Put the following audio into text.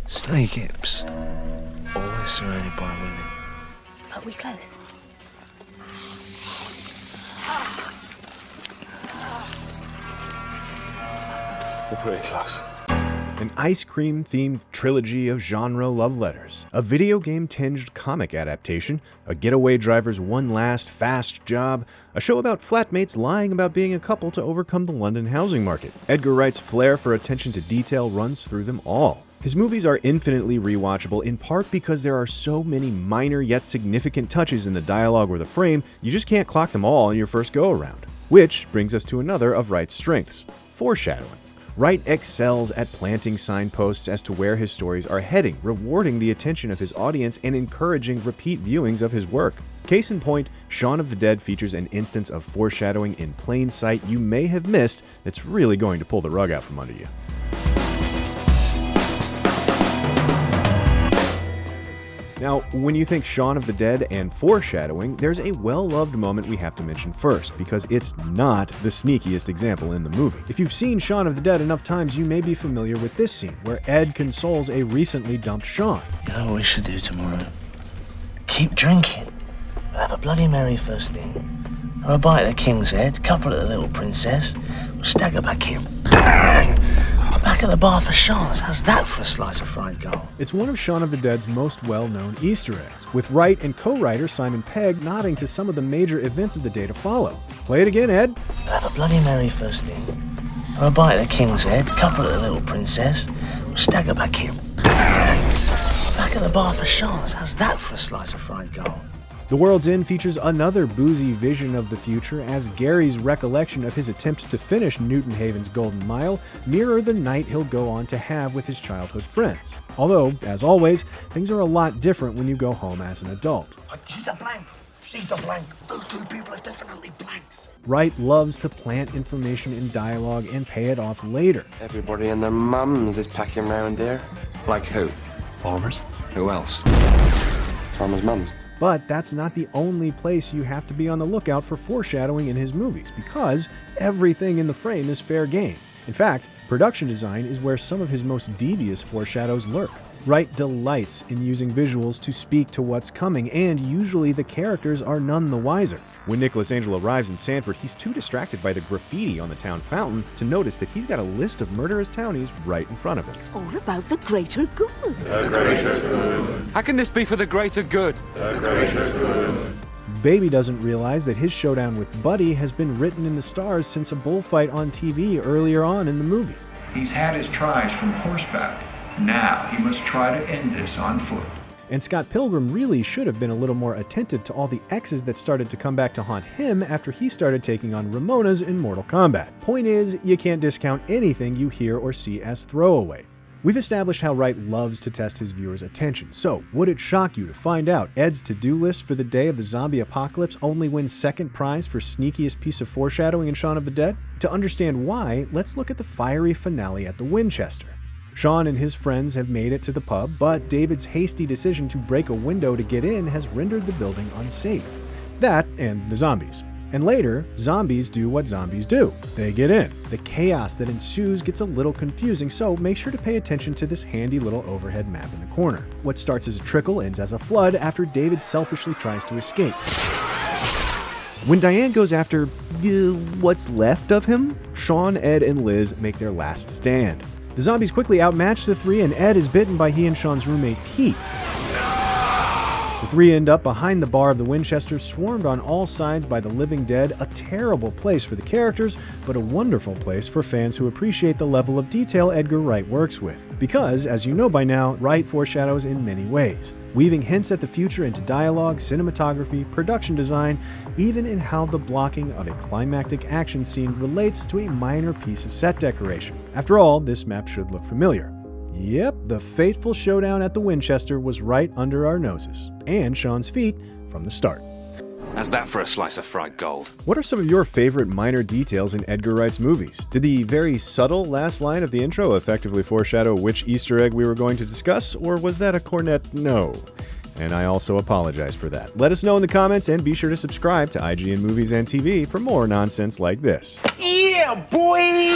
Sneakiest, always surrounded by women. Are we close? We're pretty close. An ice cream-themed trilogy of genre love letters, a video game-tinged comic adaptation, a getaway driver's one last fast job, a show about flatmates lying about being a couple to overcome the London housing market. Edgar Wright's flair for attention to detail runs through them all. His movies are infinitely rewatchable in part because there are so many minor yet significant touches in the dialogue or the frame, you just can't clock them all in your first go-around. Which brings us to another of Wright's strengths, foreshadowing. Wright excels at planting signposts as to where his stories are heading, rewarding the attention of his audience and encouraging repeat viewings of his work. Case in point, Shaun of the Dead features an instance of foreshadowing in plain sight you may have missed that's really going to pull the rug out from under you. Now, when you think Shaun of the Dead and foreshadowing, there's a well-loved moment we have to mention first, because it's not the sneakiest example in the movie. If you've seen Shaun of the Dead enough times, you may be familiar with this scene, where Ed consoles a recently dumped Shaun. You know what we should do tomorrow? Keep drinking. We'll have a Bloody Mary first thing, or a bite of the King's Head, couple of the Little Princess. We'll stagger back in. Back at the bar for Shaun's. How's that for a slice of fried gold? It's one of Shaun of the Dead's most well-known Easter eggs, with Wright and co-writer Simon Pegg nodding to some of the major events of the day to follow. Play it again, Ed. We'll have a Bloody Mary first thing, or a bite of the King's Head, couple of the Little Princess. We'll stagger back in. Back at the bar for Shaun's. How's that for a slice of fried gold? The World's End features another boozy vision of the future as Gary's recollection of his attempt to finish Newton Haven's Golden Mile mirror the night he'll go on to have with his childhood friends. Although, as always, things are a lot different when you go home as an adult. He's a blank. She's a blank. Those two people are definitely blanks. Wright loves to plant information in dialogue and pay it off later. Everybody and their mums is packing round there. Like who? Farmers? Who else? Farmers' mums. But that's not the only place you have to be on the lookout for foreshadowing in his movies, because everything in the frame is fair game. In fact, production design is where some of his most devious foreshadows lurk. Wright delights in using visuals to speak to what's coming, and usually the characters are none the wiser. When Nicholas Angel arrives in Sanford, he's too distracted by the graffiti on the town fountain to notice that he's got a list of murderous townies right in front of him. It's all about the greater good. The greater good. How can this be for the greater good? The greater good. Baby doesn't realize that his showdown with Buddy has been written in the stars since a bullfight on TV earlier on in the movie. He's had his tries from horseback. Now he must try to end this on foot. And Scott Pilgrim really should have been a little more attentive to all the exes that started to come back to haunt him after he started taking on Ramona's in Mortal Kombat. Point is, you can't discount anything you hear or see as throwaway. We've established how Wright loves to test his viewers' attention, so would it shock you to find out Ed's to-do list for the day of the zombie apocalypse only wins second prize for sneakiest piece of foreshadowing in Shaun of the Dead? To understand why, let's look at the fiery finale at the Winchester. Shaun and his friends have made it to the pub, but David's hasty decision to break a window to get in has rendered the building unsafe. That and the zombies. And later, zombies do what zombies do. They get in. The chaos that ensues gets a little confusing, so make sure to pay attention to this handy little overhead map in the corner. What starts as a trickle ends as a flood after David selfishly tries to escape. When Diane goes after what's left of him, Shaun, Ed, and Liz make their last stand. The zombies quickly outmatch the three, and Ed is bitten by he and Shaun's roommate, Pete. The three end up behind the bar of the Winchester, swarmed on all sides by the living dead, a terrible place for the characters, but a wonderful place for fans who appreciate the level of detail Edgar Wright works with. Because, as you know by now, Wright foreshadows in many ways, weaving hints at the future into dialogue, cinematography, production design, even in how the blocking of a climactic action scene relates to a minor piece of set decoration. After all, this map should look familiar. Yep, the fateful showdown at the Winchester was right under our noses, and Shaun's feet from the start. How's that for a slice of fried gold? What are some of your favorite minor details in Edgar Wright's movies? Did the very subtle last line of the intro effectively foreshadow which Easter egg we were going to discuss, or was that a cornet no? And I also apologize for that. Let us know in the comments, and be sure to subscribe to IGN Movies and TV for more nonsense like this. Yeah, boy!